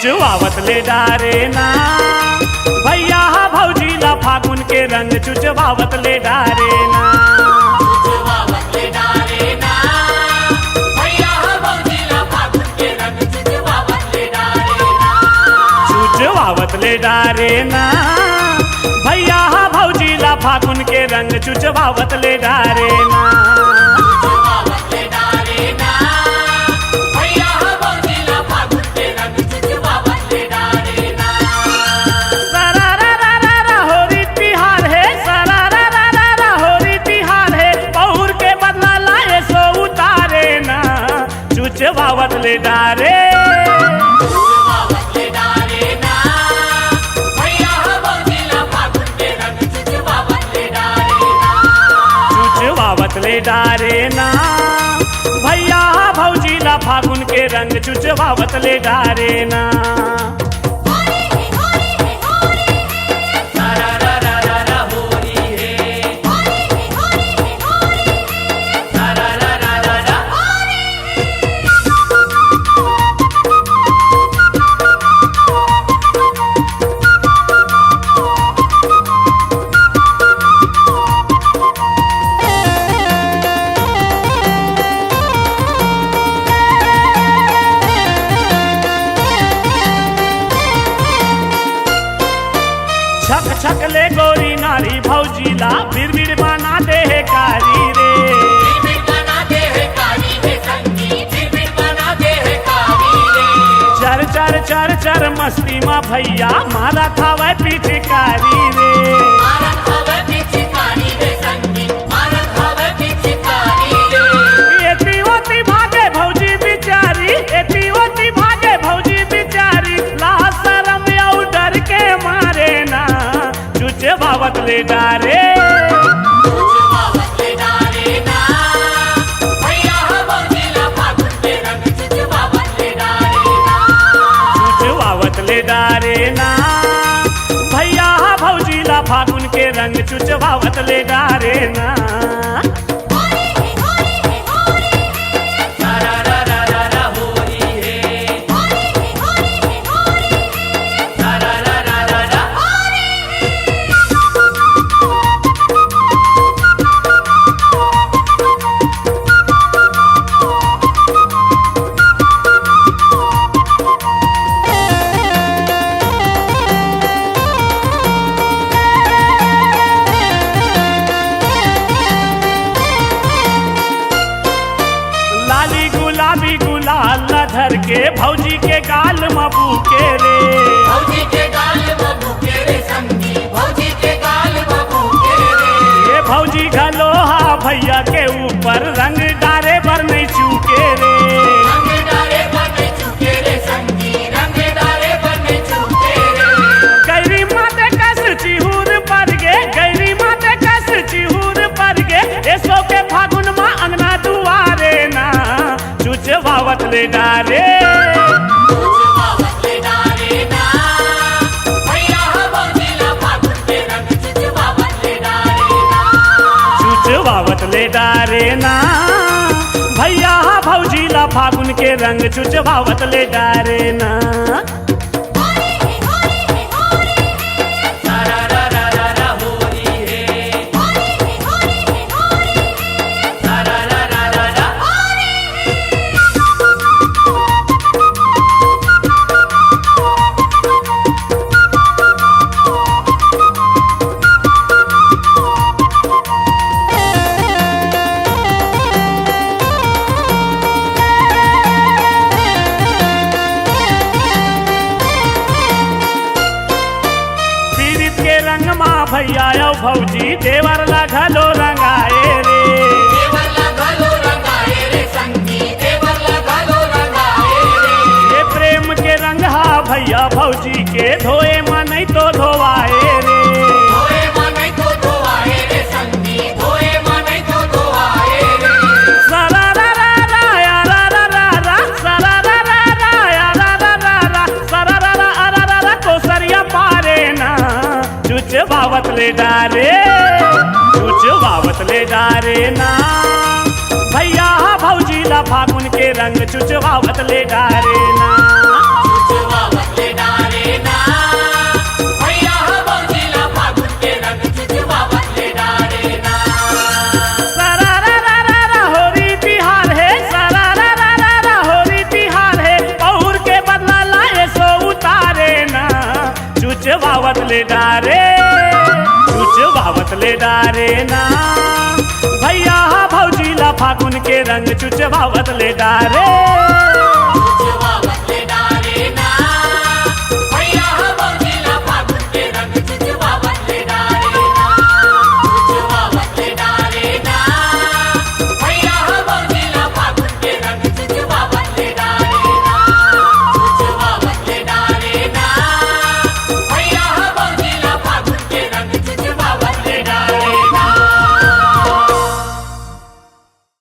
चुचवावत ले डारे ना भैया भौजीला फागुन के रंग चुचवावत ले डारे ना चुचवावत ले डारे ना भैया भौजीला फागुन के रंग चुचवावत ले डारे ना चुचवावत ले डारे ना भैया भौजीला फागुन के रंग चुचवावत ले डारे ना चुचवावत ले डारे ना भैया भौजीला फागुन के रंग चुचवावत ले डारे ना सरारा होरी तिहार है सरारा होरी तिहार है पहुर के बदला लाए सो उतारे ना चुचवावत ले डारे चुचवावत ले डारे ना भैया भौजीला फागुन के रंग चुचवावत ले डारे ना चुचवावत ले डारे ना भैया भौजीला फागुन के रंग चुचवावत ले डारे ना सारारारारा होली है सारारारारा छक छक ले गोरी नारी भौजीला बिरबिड़ बना दे है कारी रे बिरबिड़ बनाते हैं कारी रे संगी बिरबिड़ बनाते हैं कारी रे चर चर चर चर मस्ती माँ भैया मारा था वह पिचकारी रे मारत हवे पिचकारी रे संगी मारत हवे पिचकारी रे एती ओती भागे भौजी बिचारी एती ओती भागे भौजी बिचारी लाह शरम और डर के मारे ना चुचवावत ले डारे चुचवावत ले डारे ना भैया भौजीला फागुन के रंग चुचवावत ले डारे ना चुचवावत ले डारे ना भैया भौजीला फागुन के रंग चुचवावत ले डारे ना सारारारारा होली है सारारारारा लाली गुलाबी गुलाल धर के भौजी के गाल मबू के रे भौजी के गाल बबू के रे संगी भौजी के गाल बबू के रे ये भौजी घलोहा भैया के ऊपर रंग डारे पर नहीं चूके रे रंग डारे बने चुके रे संगी रंग डारे बने चुके रे गैरी माते कस चिहूर पर गे गैरी माते कस चिहूर पर गे ऐसो के फागुन माँ अंगना दुआरे ना चुचवावत ले डारे चुचवावत ले डारे ना भैया भौजीला फागुन के रंग चुचवावत ले डारे ना चुचवावत ले डारे ना भैया भौजीला फागुन के रंग चुचवावत ले डारे ना सारारारारा होली है सारारारारा पीरित के रंग माँ भैया यो भौजी देवर लगलो रंगाए रे देवर लगालो रंगाए रे संगी देवर लगालो रंगाए रे ये प्रेम के रंग हा भैया भौजी के धोए माँ नहीं तो धोवाए रे धोए माने तो धोआए रे संगी धोए माने तो धोआए रे सरारारा यारारारा सरारारा यारारारा सरारारा कोसरिया पारे ना चुचवावत ले डारे चुचवावत ले डारे ना भैया भौजीला फागुन के रंग चुचवावत ले डारे ना चुचवावत चुचवावत ले डारे, चुचवावत ले डारे ना। भैया भौजीला फागुन के रंग चुचवावत ले डारे।